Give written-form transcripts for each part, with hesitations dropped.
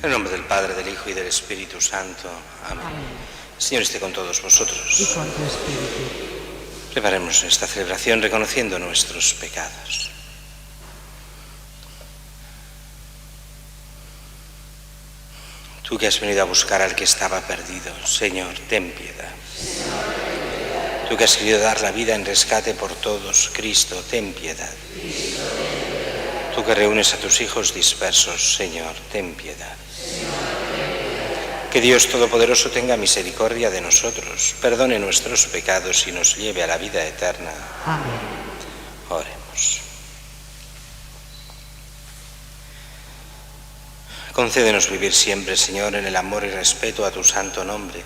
En el nombre del Padre, del Hijo y del Espíritu Santo. Amén. El Señor esté con todos vosotros. Y con tu espíritu. Preparemos esta celebración reconociendo nuestros pecados. Tú que has venido a buscar al que estaba perdido, Señor, ten piedad. Tú que has querido dar la vida en rescate por todos, Cristo, ten piedad. Tú que reúnes a tus hijos dispersos, Señor, ten piedad. Que Dios Todopoderoso tenga misericordia de nosotros, perdone nuestros pecados y nos lleve a la vida eterna. Amén. Oremos. Concédenos vivir siempre, Señor, en el amor y respeto a tu santo nombre,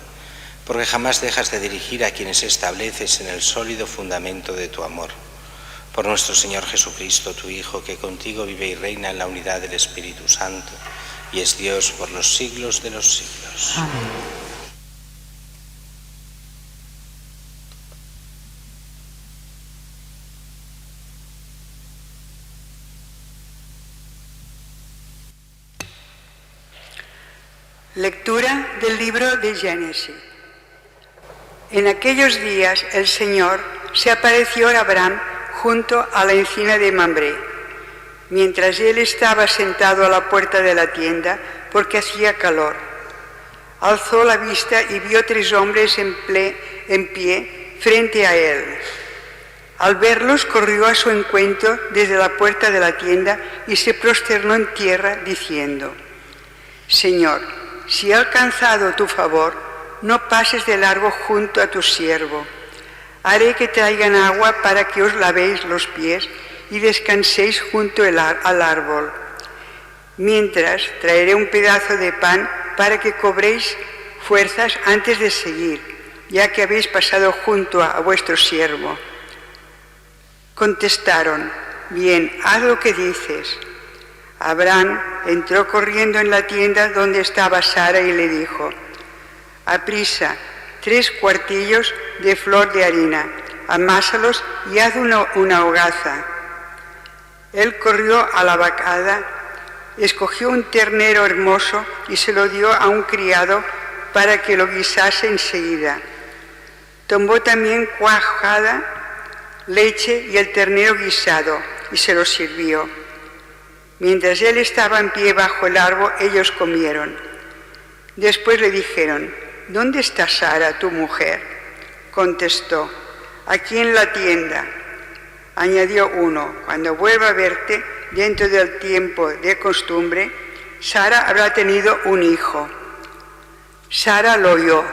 porque jamás dejas de dirigir a quienes estableces en el sólido fundamento de tu amor. Por nuestro Señor Jesucristo, tu Hijo, que contigo vive y reina en la unidad del Espíritu Santo, y es Dios por los siglos de los siglos. Amén. Lectura del libro de Génesis. En aquellos días el Señor se apareció a Abraham junto a la encina de Mambré, mientras él estaba sentado a la puerta de la tienda porque hacía calor. Alzó la vista y vio 3 hombres en pie frente a él. Al verlos corrió a su encuentro desde la puerta de la tienda y se prosternó en tierra diciendo: Señor, si he alcanzado tu favor, no pases de largo junto a tu siervo. Haré que traigan agua para que os lavéis los pies y descanséis junto al árbol. Mientras, traeré un pedazo de pan para que cobréis fuerzas antes de seguir, ya que habéis pasado junto a vuestro siervo. Contestaron: Bien, haz lo que dices. Abraham entró corriendo en la tienda donde estaba Sara y le dijo: Aprisa, 3 cuartillos de flor de harina, amásalos y haz una hogaza. Él corrió a la vacada, escogió un ternero hermoso y se lo dio a un criado para que lo guisase enseguida. Tomó también cuajada, leche y el ternero guisado y se lo sirvió. Mientras él estaba en pie bajo el árbol, ellos comieron. Después le dijeron: ¿Dónde está Sara, tu mujer? Contestó: Aquí en la tienda. Añadió uno: Cuando vuelva a verte, dentro del tiempo de costumbre, Sara habrá tenido un hijo. Sara lo oyó,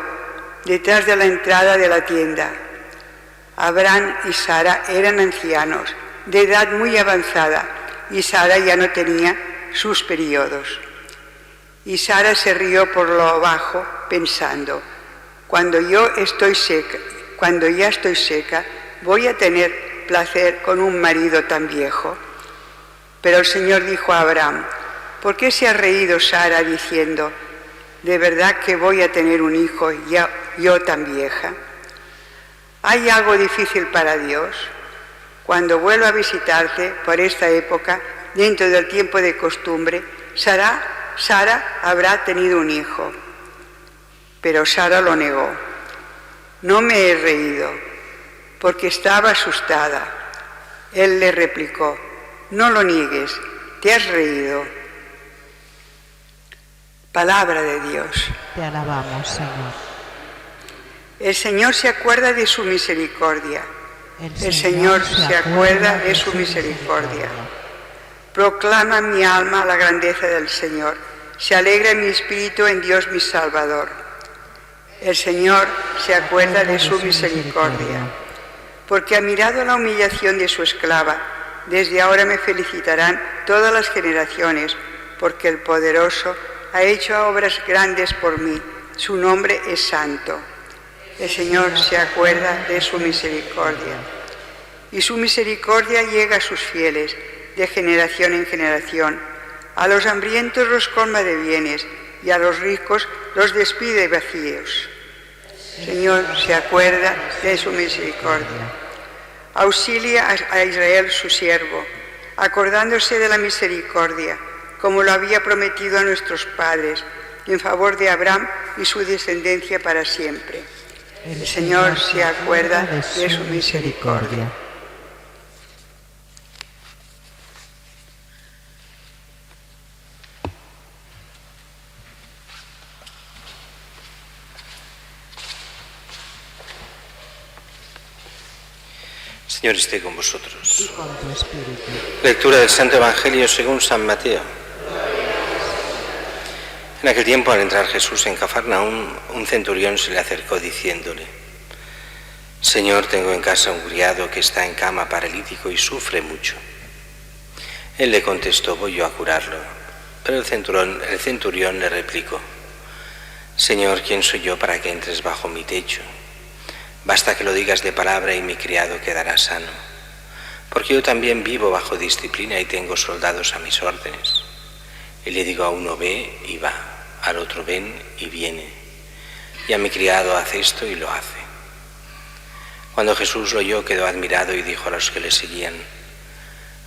detrás de la entrada de la tienda. Abraham y Sara eran ancianos, de edad muy avanzada, y Sara ya no tenía sus periodos. Y Sara se rió por lo bajo, pensando: cuando ya estoy seca, voy a tener placer con un marido tan viejo. Pero el Señor dijo a Abraham: ¿por qué se ha reído Sara diciendo: de verdad que voy a tener un hijo ya yo tan vieja? ¿Hay algo difícil para Dios? Cuando vuelva a visitarte por esta época, dentro del tiempo de costumbre, Sara habrá tenido un hijo. Pero Sara lo negó. No me he reído, porque estaba asustada. Él le replicó: no lo niegues, te has reído. Palabra de Dios. Te alabamos, Señor. El Señor se acuerda de su misericordia. El Señor se acuerda de su misericordia. Proclama mi alma la grandeza del Señor. Se alegra mi espíritu en Dios mi Salvador. El Señor se acuerda de su misericordia. Porque ha mirado la humillación de su esclava. Desde ahora me felicitarán todas las generaciones, porque el Poderoso ha hecho obras grandes por mí. Su nombre es santo. El Señor se acuerda de su misericordia. Y su misericordia llega a sus fieles, de generación en generación. A los hambrientos los colma de bienes, y a los ricos los despide vacíos. El Señor se acuerda de su misericordia. Auxilia a Israel su siervo, acordándose de la misericordia, como lo había prometido a nuestros padres, en favor de Abraham y su descendencia para siempre. El Señor se acuerda de su misericordia. Señor esté con vosotros. Y con tu espíritu. Lectura del Santo Evangelio según San Mateo. En aquel tiempo, al entrar Jesús en Cafarnaúm, un centurión se le acercó diciéndole: Señor, tengo en casa un criado que está en cama paralítico y sufre mucho. Él le contestó: voy yo a curarlo. Pero el centurión le replicó: Señor, ¿quién soy yo para que entres bajo mi techo? Basta que lo digas de palabra y mi criado quedará sano, porque yo también vivo bajo disciplina y tengo soldados a mis órdenes. Y le digo a uno: ve y va, al otro: ven y viene, y a mi criado: haz esto, y lo hace. Cuando Jesús lo oyó, quedó admirado y dijo a los que le seguían: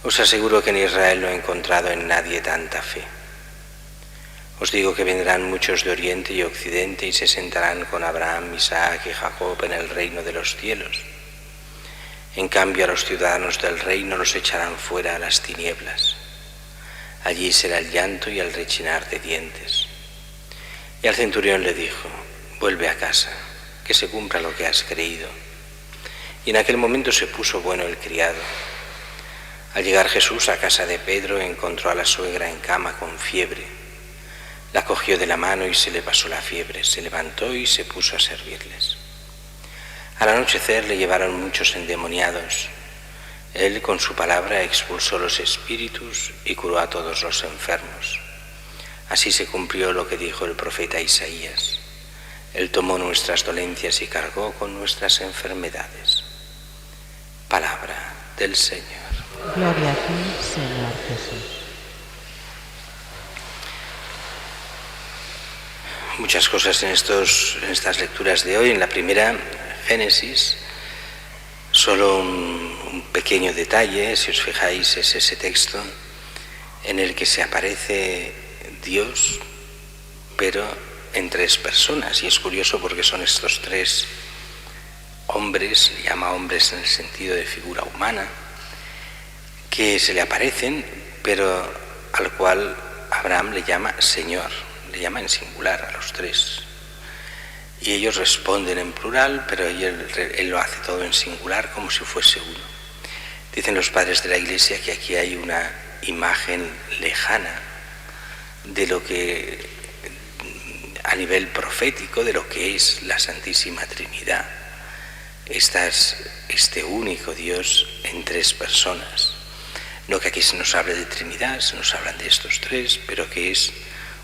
os aseguro que en Israel no he encontrado en nadie tanta fe. Os digo que vendrán muchos de Oriente y Occidente y se sentarán con Abraham, Isaac y Jacob en el reino de los cielos. En cambio, a los ciudadanos del reino los echarán fuera a las tinieblas. Allí será el llanto y el rechinar de dientes. Y al centurión le dijo: vuelve a casa, que se cumpla lo que has creído. Y en aquel momento se puso bueno el criado. Al llegar Jesús a casa de Pedro, encontró a la suegra en cama con fiebre. La cogió de la mano y se le pasó la fiebre. Se levantó y se puso a servirles. Al anochecer le llevaron muchos endemoniados. Él con su palabra expulsó los espíritus y curó a todos los enfermos. Así se cumplió lo que dijo el profeta Isaías: Él tomó nuestras dolencias y cargó con nuestras enfermedades. Palabra del Señor. Gloria a ti, Señor Jesús. Muchas cosas en estas lecturas de hoy. En la primera, Génesis, solo un pequeño detalle, si os fijáis, es ese texto en el que se aparece Dios, pero en tres personas. Y es curioso porque son estos tres hombres, le llama hombres en el sentido de figura humana, que se le aparecen, pero al cual Abraham le llama Señor. Le llama en singular a los tres. Y ellos responden en plural, pero él lo hace todo en singular, como si fuese uno. Dicen los padres de la Iglesia que aquí hay una imagen lejana de lo que, a nivel profético, de lo que es la Santísima Trinidad. Este único Dios en tres personas. No que aquí se nos hable de Trinidad, se nos hablan de estos tres, pero que es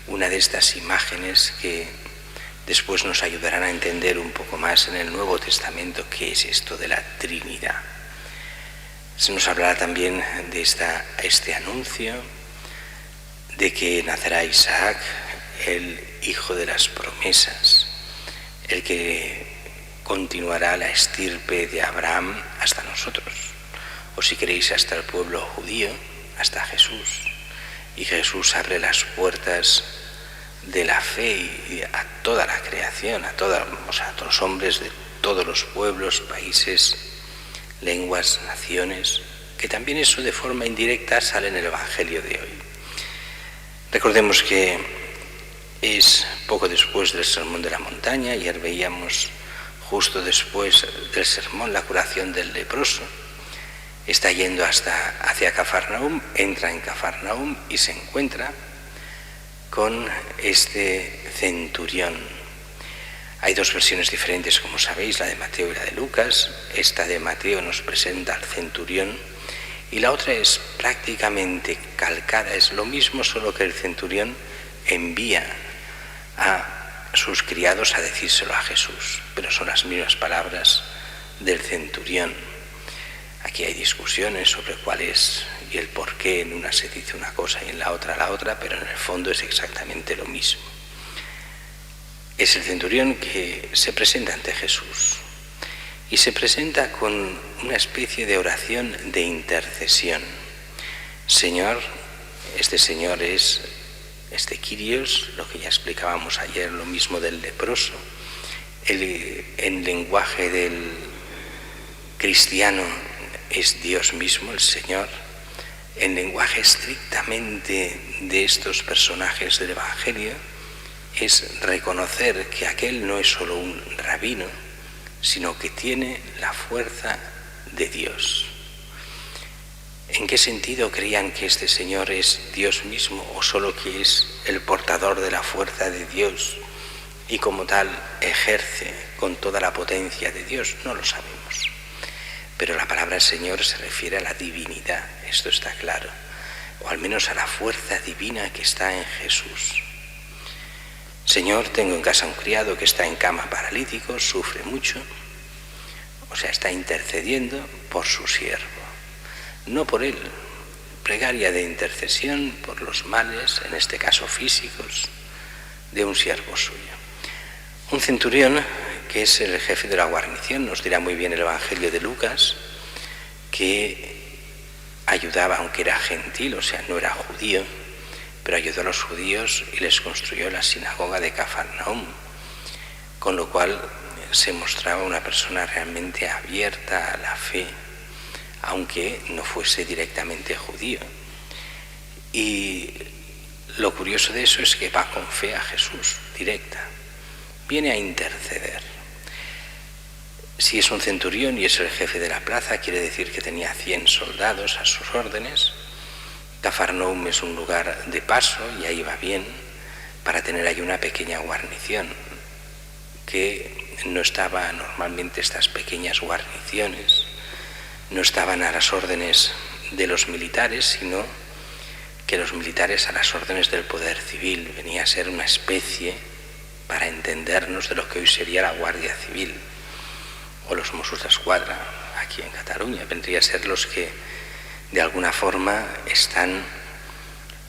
una de estas imágenes que después nos ayudarán a entender un poco más en el Nuevo Testamento qué es esto de la Trinidad. Se nos hablará también de este anuncio de que nacerá Isaac, el hijo de las promesas, el que continuará la estirpe de Abraham hasta nosotros, o si queréis hasta el pueblo judío, hasta Jesús. Y Jesús abre las puertas de la fe a toda la creación, a todos los hombres de todos los pueblos, países, lenguas, naciones, que también eso de forma indirecta sale en el Evangelio de hoy. Recordemos que es poco después del Sermón de la Montaña. Ayer veíamos justo después del sermón la curación del leproso. Está yendo hacia Cafarnaúm, entra en Cafarnaúm y se encuentra con este centurión. Hay dos versiones diferentes, como sabéis, la de Mateo y la de Lucas. Esta de Mateo nos presenta al centurión y la otra es prácticamente calcada, es lo mismo, solo que el centurión envía a sus criados a decírselo a Jesús, pero son las mismas palabras del centurión. Aquí hay discusiones sobre cuál es y el por qué. En una se dice una cosa y en la otra, pero en el fondo es exactamente lo mismo. Es el centurión que se presenta ante Jesús y se presenta con una especie de oración de intercesión. Señor, este Señor es este Kyrios, lo que ya explicábamos ayer, lo mismo del leproso. En lenguaje del cristiano es Dios mismo, el Señor. En lenguaje estrictamente de estos personajes del Evangelio es reconocer que aquel no es solo un rabino, sino que tiene la fuerza de Dios. ¿En qué sentido creían que este Señor es Dios mismo o solo que es el portador de la fuerza de Dios y como tal ejerce con toda la potencia de Dios? No lo sabemos. Pero la palabra Señor se refiere a la divinidad, esto está claro, o al menos a la fuerza divina que está en Jesús. Señor, tengo en casa un criado que está en cama paralítico, sufre mucho, o sea, está intercediendo por su siervo. No por él, plegaria de intercesión por los males, en este caso físicos, de un siervo suyo. Un centurión, que es el jefe de la guarnición, nos dirá muy bien el Evangelio de Lucas, que ayudaba, aunque era gentil, o sea, no era judío, pero ayudó a los judíos y les construyó la sinagoga de Cafarnaúm, con lo cual se mostraba una persona realmente abierta a la fe, aunque no fuese directamente judío. Y lo curioso de eso es que va con fe a Jesús, directa. Viene a interceder. Si es un centurión y es el jefe de la plaza, quiere decir que tenía 100 soldados a sus órdenes. Cafarnaúm es un lugar de paso y ahí va bien para tener ahí una pequeña guarnición, que no estaba normalmente estas pequeñas guarniciones. No estaban a las órdenes de los militares, sino que los militares a las órdenes del poder civil. Venía a ser una especie, para entendernos, de lo que hoy sería la Guardia Civil o los Mossos d'Esquadra aquí en Cataluña. Vendría a ser los que de alguna forma están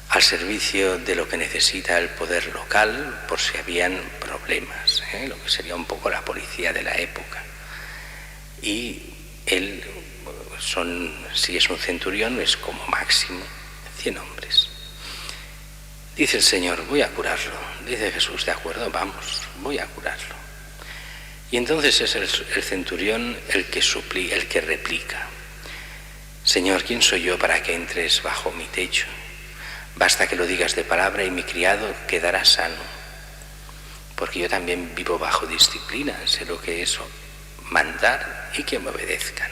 al servicio de lo que necesita el poder local por si habían problemas, lo que sería un poco la policía de la época. Y él, si es un centurión, es como máximo 100 hombres. Dice el Señor, voy a curarlo. Dice Jesús, de acuerdo, vamos, voy a curarlo. Y entonces es el centurión el que replica. Señor, ¿quién soy yo para que entres bajo mi techo? Basta que lo digas de palabra y mi criado quedará sano. Porque yo también vivo bajo disciplina, sé lo que es mandar y que me obedezcan.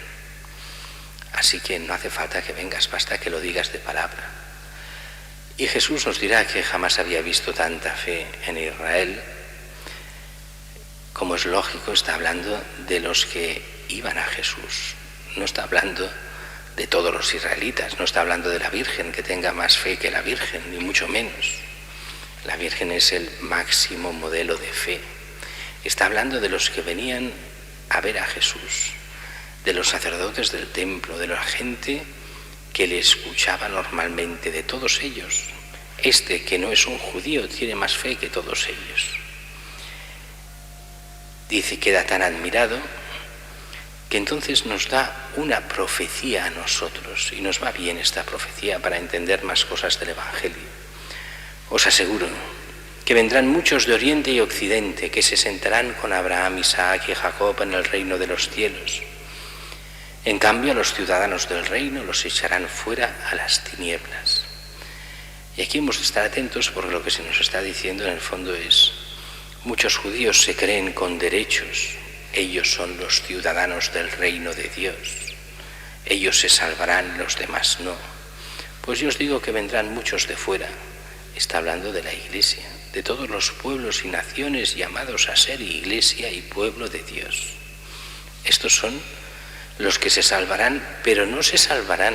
Así que no hace falta que vengas, basta que lo digas de palabra. Y Jesús nos dirá que jamás había visto tanta fe en Israel. Como es lógico, está hablando de los que iban a Jesús. No está hablando de todos los israelitas, no está hablando de la Virgen, que tenga más fe que la Virgen, ni mucho menos. La Virgen es el máximo modelo de fe. Está hablando de los que venían a ver a Jesús, de los sacerdotes del templo, de la gente que le escuchaba normalmente, de todos ellos. Este, que no es un judío, tiene más fe que todos ellos. Dice, queda tan admirado que entonces nos da una profecía a nosotros, y nos va bien esta profecía para entender más cosas del Evangelio. Os aseguro que vendrán muchos de Oriente y Occidente, que se sentarán con Abraham, Isaac y Jacob en el reino de los cielos. En cambio, a los ciudadanos del reino los echarán fuera a las tinieblas. Y aquí hemos de estar atentos, porque lo que se nos está diciendo en el fondo es: muchos judíos se creen con derechos, ellos son los ciudadanos del reino de Dios, ellos se salvarán, los demás no. Pues yo os digo que vendrán muchos de fuera. Está hablando de la Iglesia, de todos los pueblos y naciones llamados a ser Iglesia y pueblo de Dios. Estos son los que se salvarán, pero no se salvarán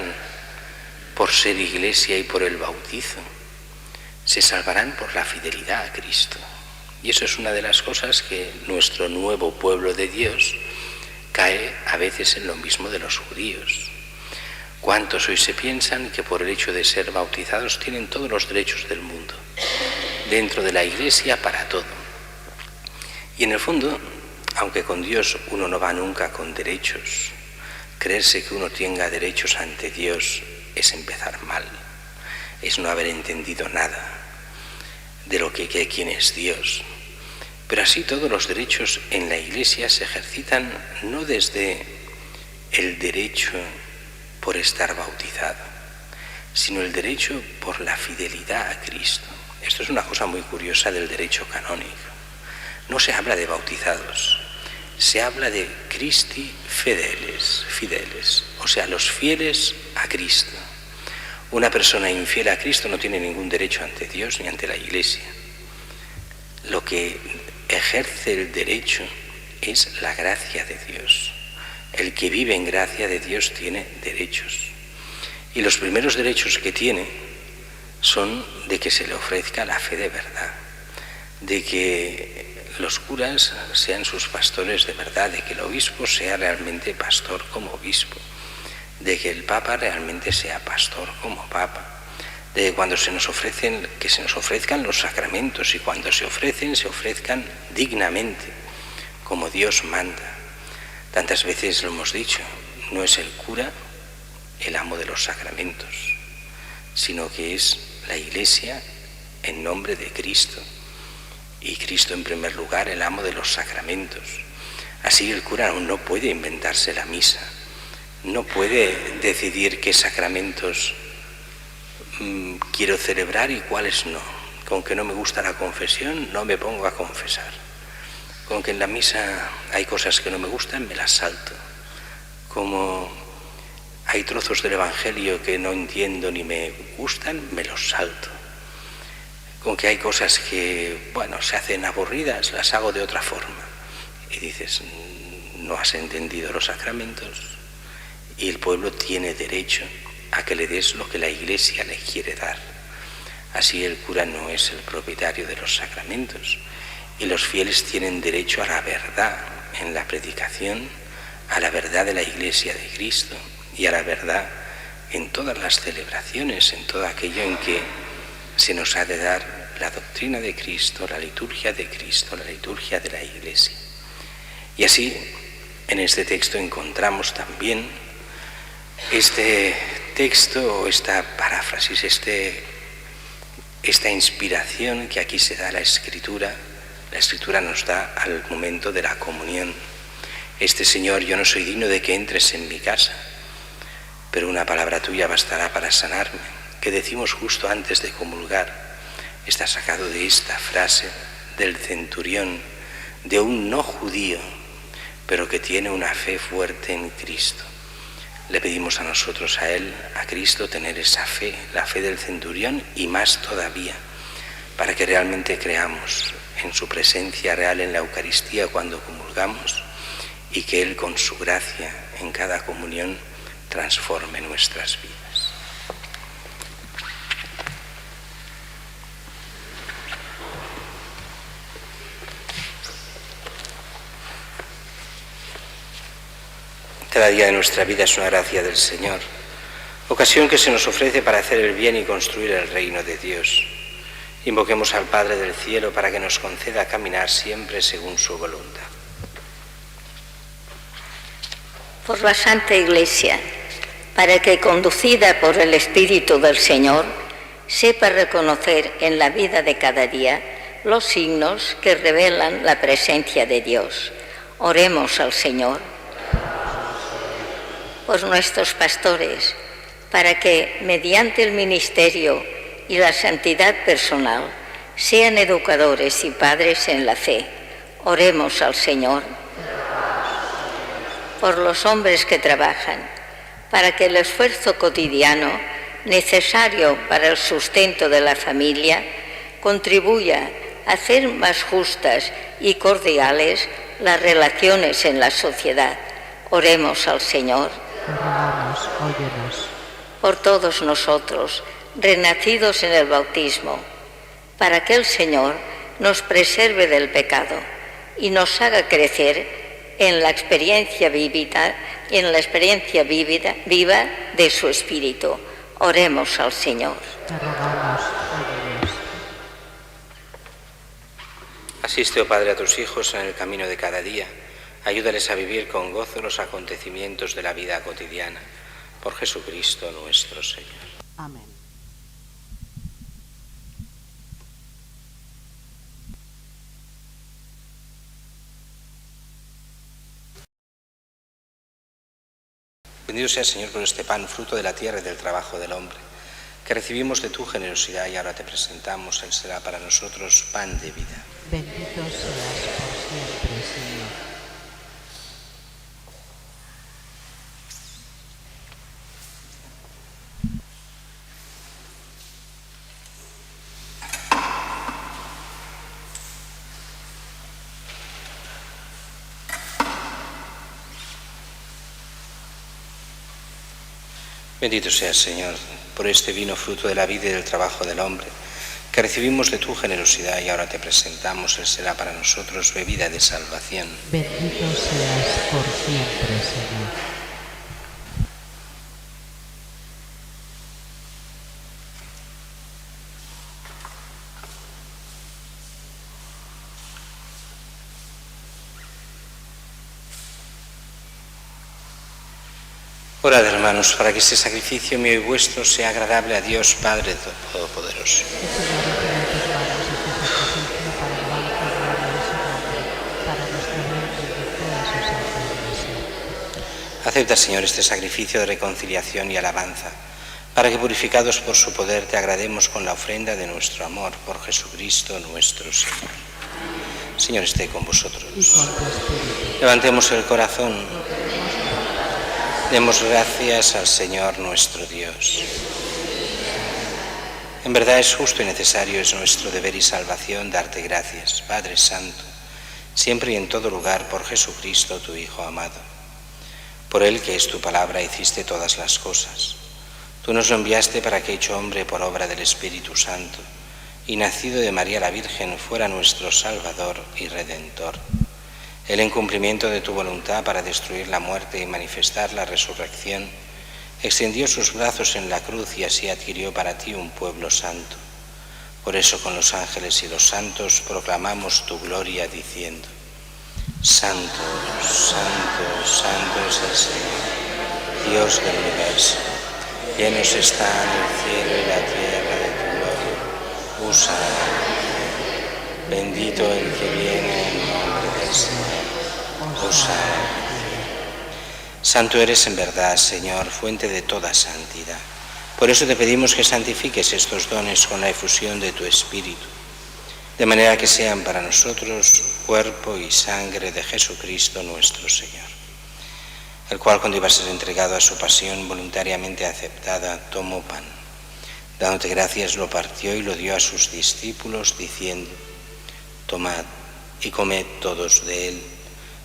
por ser Iglesia y por el bautizo. Se salvarán por la fidelidad a Cristo. Y eso es una de las cosas que nuestro nuevo pueblo de Dios cae a veces en lo mismo de los judíos. ¿Cuántos hoy se piensan que por el hecho de ser bautizados tienen todos los derechos del mundo, dentro de la Iglesia para todo? Y en el fondo, aunque con Dios uno no va nunca con derechos, creerse que uno tenga derechos ante Dios es empezar mal. es no haber entendido nada de lo que quién es Dios. Pero así todos los derechos en la Iglesia se ejercitan no desde el derecho por estar bautizado, sino el derecho por la fidelidad a Cristo. Esto es una cosa muy curiosa del derecho canónico. No se habla de bautizados, se habla de Christi fideles, o sea, los fieles a Cristo. Una persona infiel a Cristo no tiene ningún derecho ante Dios ni ante la Iglesia. Lo que ejerce el derecho es la gracia de Dios. El que vive en gracia de Dios tiene derechos. Y los primeros derechos que tiene son de que se le ofrezca la fe de verdad, de que los curas sean sus pastores de verdad, de que el obispo sea realmente pastor como obispo, de que el Papa realmente sea pastor como Papa, de que cuando se nos ofrecen, que se nos ofrezcan los sacramentos, y cuando se ofrezcan dignamente, como Dios manda. Tantas veces lo hemos dicho, no es el cura el amo de los sacramentos, sino que es la Iglesia en nombre de Cristo, y Cristo en primer lugar el amo de los sacramentos. Así el cura no puede inventarse la misa, no puede decidir qué sacramentos quiero celebrar y cuáles no. Con que no me gusta la confesión, no me pongo a confesar. Con que en la misa hay cosas que no me gustan, me las salto. Como hay trozos del Evangelio que no entiendo ni me gustan, me los salto. Con que hay cosas que, se hacen aburridas, las hago de otra forma. Y dices, no has entendido los sacramentos, y el pueblo tiene derecho a que le des lo que la Iglesia le quiere dar. Así el cura no es el propietario de los sacramentos, y los fieles tienen derecho a la verdad en la predicación, a la verdad de la Iglesia de Cristo y a la verdad en todas las celebraciones, en todo aquello en que se nos ha de dar la doctrina de Cristo, la liturgia de Cristo, la liturgia de la Iglesia. Y así en este texto encontramos también este texto o esta paráfrasis, esta inspiración que aquí se da a la Escritura. La Escritura nos da al momento de la comunión. Señor, yo no soy digno de que entres en mi casa, pero una palabra tuya bastará para sanarme, que decimos justo antes de comulgar. Está sacado de esta frase del centurión, de un no judío, pero que tiene una fe fuerte en Cristo. Le pedimos a nosotros, a Él, a Cristo, tener esa fe, la fe del centurión y más todavía, para que realmente creamos en su presencia real en la Eucaristía cuando comulgamos, y que Él con su gracia en cada comunión transforme nuestras vidas. Cada día de nuestra vida es una gracia del Señor, ocasión que se nos ofrece para hacer el bien y construir el reino de Dios. Invoquemos al Padre del cielo para que nos conceda caminar siempre según su voluntad. Por la Santa Iglesia, para que, conducida por el Espíritu del Señor, sepa reconocer en la vida de cada día los signos que revelan la presencia de Dios. Oremos al Señor. Por nuestros pastores, para que, mediante el ministerio y la santidad personal, sean educadores y padres en la fe. Oremos al Señor. Por los hombres que trabajan, para que el esfuerzo cotidiano necesario para el sustento de la familia contribuya a hacer más justas y cordiales las relaciones en la sociedad. Oremos al Señor. Rogamos, óyenos. Por todos nosotros, renacidos en el bautismo, para que el Señor nos preserve del pecado y nos haga crecer en la experiencia viva de su Espíritu. Oremos al Señor. Rogamos, óyenos. Asiste, oh Padre, a tus hijos en el camino de cada día. Ayúdales a vivir con gozo los acontecimientos de la vida cotidiana. Por Jesucristo nuestro Señor. Amén. Bendito sea, Señor, por este pan, fruto de la tierra y del trabajo del hombre, que recibimos de tu generosidad y ahora te presentamos. Él será para nosotros pan de vida. Bendito seas por siempre, Señor. Bendito seas, Señor, por este vino, fruto de la vida y del trabajo del hombre, que recibimos de tu generosidad y ahora te presentamos. Él será para nosotros bebida de salvación. Bendito seas por siempre, Señor. Orad, hermanos, para que este sacrificio mío y vuestro sea agradable a Dios Padre Todopoderoso. Acepta, Señor, este sacrificio de reconciliación y alabanza, para que, purificados por su poder, te agrademos con la ofrenda de nuestro amor por Jesucristo nuestro Señor. Señor, esté con vosotros. Levantemos el corazón. Demos gracias al Señor nuestro Dios. En verdad es justo y necesario, es nuestro deber y salvación darte gracias, Padre Santo, siempre y en todo lugar, por Jesucristo, tu Hijo amado. Por Él, que es tu palabra, hiciste todas las cosas. Tú nos lo enviaste para que, hecho hombre por obra del Espíritu Santo, y nacido de María la Virgen, fuera nuestro Salvador y Redentor. Él, en cumplimiento de tu voluntad para destruir la muerte y manifestar la resurrección, extendió sus brazos en la cruz y así adquirió para ti un pueblo santo. Por eso con los ángeles y los santos proclamamos tu gloria diciendo: Santo, santo, santo es el Señor, Dios del universo. Llenos están el cielo y la tierra de tu gloria. Hosana. Bendito el que viene en nombre del Señor. Hosana. Santo eres en verdad, Señor, fuente de toda santidad. Por eso te pedimos que santifiques estos dones con la efusión de tu Espíritu, de manera que sean para nosotros cuerpo y sangre de Jesucristo nuestro Señor, el cual, cuando iba a ser entregado a su pasión voluntariamente aceptada, tomó pan. Dándote gracias, lo partió y lo dio a sus discípulos, diciendo: Tomad y comed todos de él,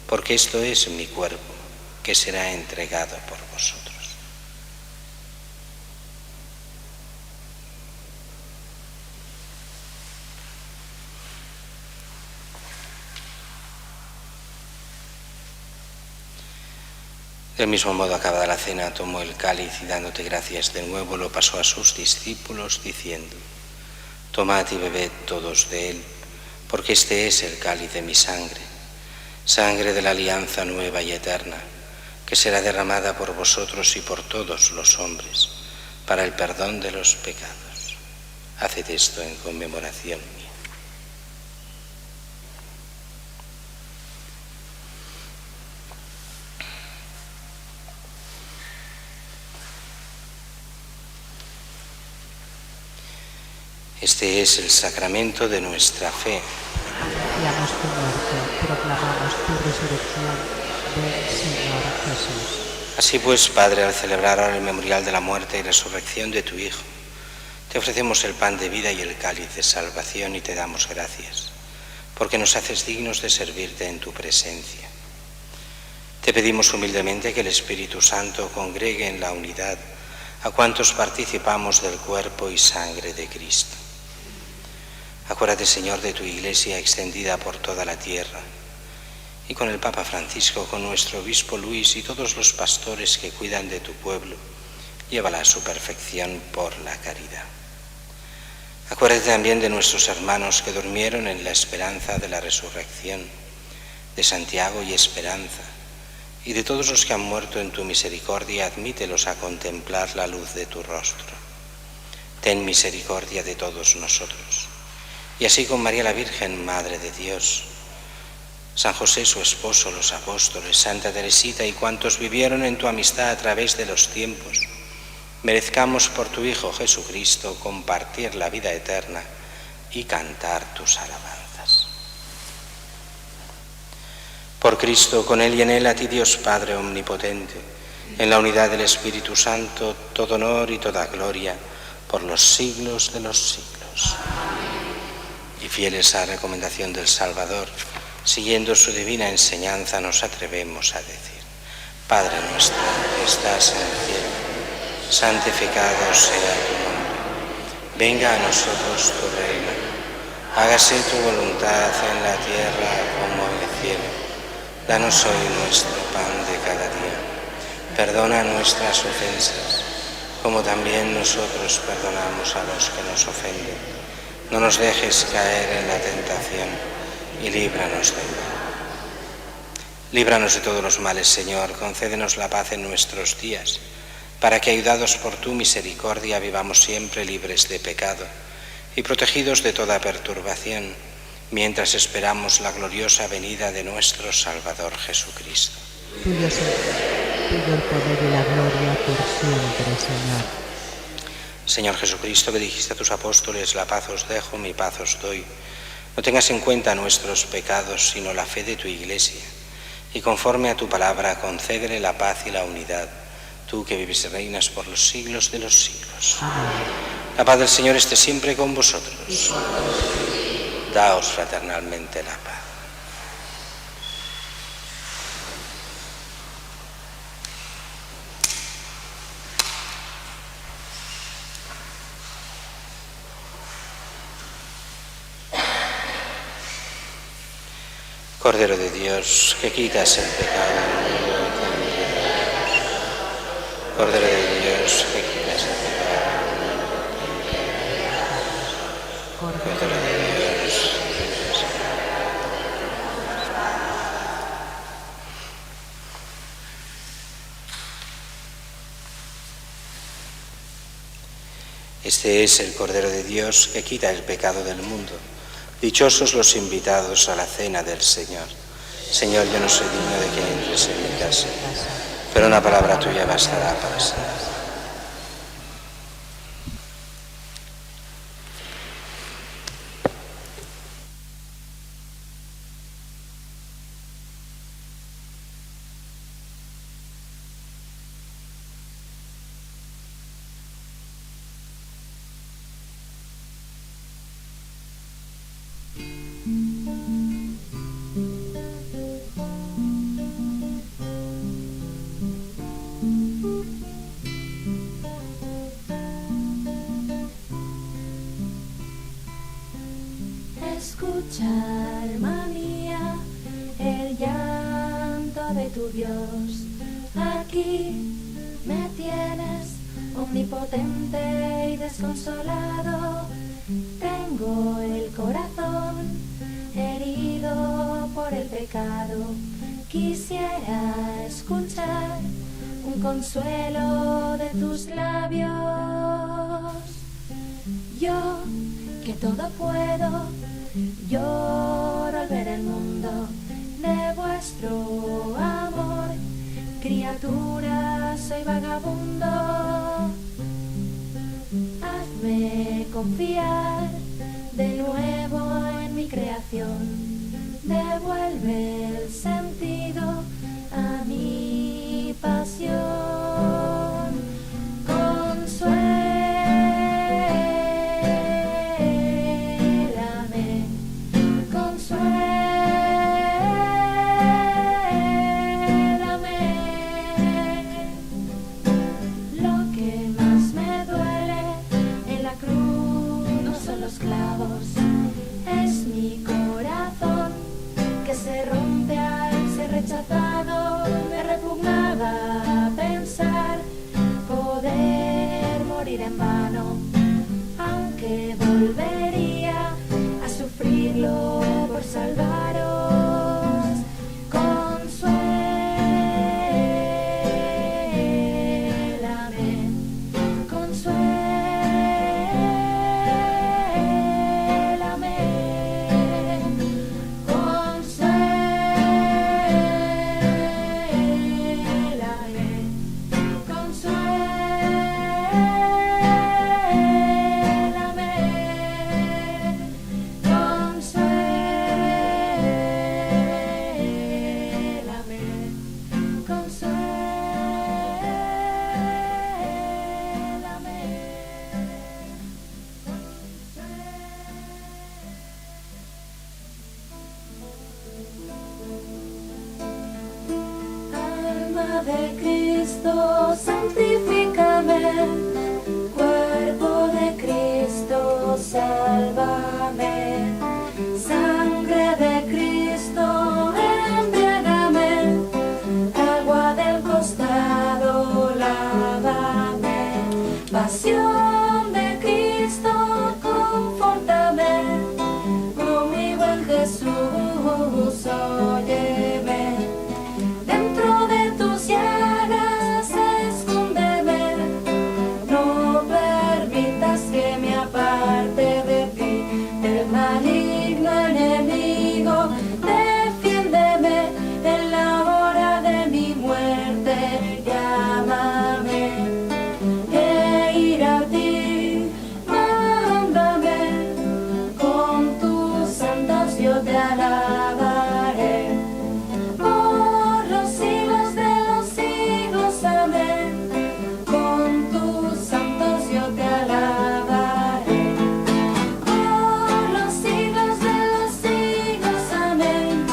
porque esto es mi cuerpo, que será entregado por vosotros. Del mismo modo, acabada la cena, tomó el cáliz y, dándote gracias de nuevo, lo pasó a sus discípulos, diciendo: Tomad y bebed todos de él, porque este es el cáliz de mi sangre, sangre de la alianza nueva y eterna, que será derramada por vosotros y por todos los hombres, para el perdón de los pecados. Haced esto en conmemoración mía. Este es el sacramento de nuestra fe. Anunciamos tu muerte, proclamamos tu resurrección. Ven, Señor Jesús. Así pues, Padre, al celebrar ahora el memorial de la muerte y resurrección de tu Hijo, te ofrecemos el pan de vida y el cáliz de salvación y te damos gracias, porque nos haces dignos de servirte en tu presencia. Te pedimos humildemente que el Espíritu Santo congregue en la unidad a cuantos participamos del cuerpo y sangre de Cristo. Acuérdate, Señor, de tu Iglesia extendida por toda la tierra, y con el Papa Francisco, con nuestro Obispo Luis y todos los pastores que cuidan de tu pueblo, llévala a su perfección por la caridad. Acuérdate también de nuestros hermanos que durmieron en la esperanza de la resurrección, de Santiago y Esperanza, y de todos los que han muerto en tu misericordia, admítelos a contemplar la luz de tu rostro. Ten misericordia de todos nosotros. Y así con María la Virgen, Madre de Dios, San José, su esposo, los apóstoles, Santa Teresita y cuantos vivieron en tu amistad a través de los tiempos, merezcamos por tu Hijo Jesucristo compartir la vida eterna y cantar tus alabanzas. Por Cristo, con Él y en Él, a ti Dios Padre Omnipotente, en la unidad del Espíritu Santo, todo honor y toda gloria, por los siglos de los siglos. Y fieles a la recomendación del Salvador, siguiendo su divina enseñanza, nos atrevemos a decir: Padre nuestro, que estás en el cielo, santificado sea tu nombre. Venga a nosotros tu reino. Hágase tu voluntad en la tierra como en el cielo. Danos hoy nuestro pan de cada día. Perdona nuestras ofensas, como también nosotros perdonamos a los que nos ofenden. No nos dejes caer en la tentación y líbranos del mal. Líbranos de todos los males, Señor, concédenos la paz en nuestros días, para que, ayudados por tu misericordia, vivamos siempre libres de pecado y protegidos de toda perturbación, mientras esperamos la gloriosa venida de nuestro Salvador Jesucristo. Tuyo es el poder y la gloria por siempre, Señor. Señor Jesucristo, que dijiste a tus apóstoles: la paz os dejo, mi paz os doy. No tengas en cuenta nuestros pecados, sino la fe de tu Iglesia, y conforme a tu palabra concédele la paz y la unidad, tú que vives y reinas por los siglos de los siglos. Amén. La paz del Señor esté siempre con vosotros. Daos fraternalmente la paz. Cordero de Dios, que quitas el pecado del mundo, ten piedad de nosotros. Cordero de Dios, que quitas el pecado del mundo, ten piedad de nosotros. Cordero de Dios, que quitas el pecado. Este es el Cordero de Dios que quita el pecado del mundo. Dichosos los invitados a la cena del Señor. Señor, yo no soy digno de que entres en mi casa, pero una palabra tuya bastará para sanar. Escucha, alma mía, el llanto de tu Dios. Aquí me tienes, omnipotente y desconsolado. Tengo el corazón herido por el pecado. Quisiera escuchar un consuelo de tus labios. Yo, que todo puedo, lloro al ver el mundo de vuestro amor. Criatura, soy vagabundo. Hazme confiar de nuevo en mi creación. Devuelve el sentido a mi pasión. Es mi corazón que se rompe al ser rechazado. Me repugnaba pensar de Cristo, santifícame. Cuerpo de Cristo, sálvame. Sangre de Cristo, embriágame. Agua del costado, lávame. Pasión de Cristo, confórtame. Conmigo en Jesús, óyeme. Dentro de tus llagas, escóndeme. No permitas que me aparte de ti, del maligno enemigo. Defiéndeme en la hora de mi muerte. Llámame. Ir a ti, mándame, con tus santos yo te alabaré, por los siglos de los siglos, amén, con tus santos yo te alabaré, por los siglos de los siglos, amén,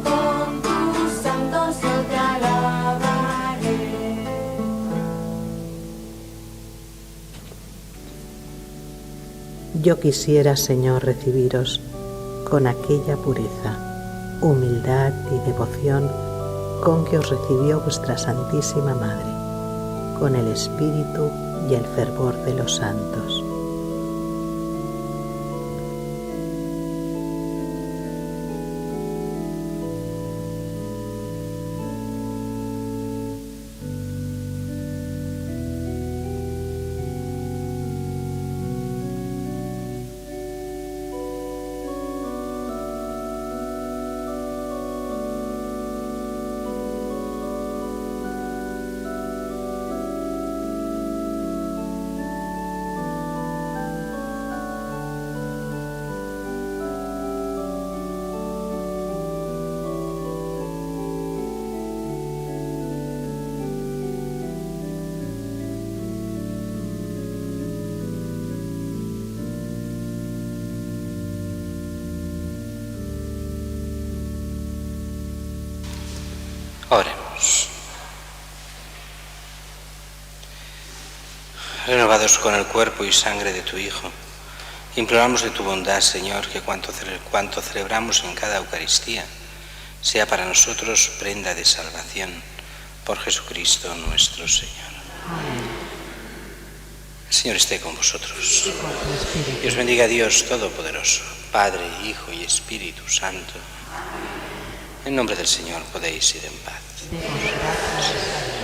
con tus santos yo te alabaré. Yo quisiera, Señor, recibiros con aquella pureza, humildad y devoción con que os recibió vuestra Santísima Madre, con el espíritu y el fervor de los santos. Oremos. Renovados con el cuerpo y sangre de tu Hijo, imploramos de tu bondad, Señor, que cuanto celebramos en cada Eucaristía sea para nosotros prenda de salvación, por Jesucristo nuestro Señor. El Señor esté con vosotros. Y os bendiga Dios Todopoderoso, Padre, Hijo y Espíritu Santo. En nombre del Señor podéis ir en paz. Demos gracias a Dios.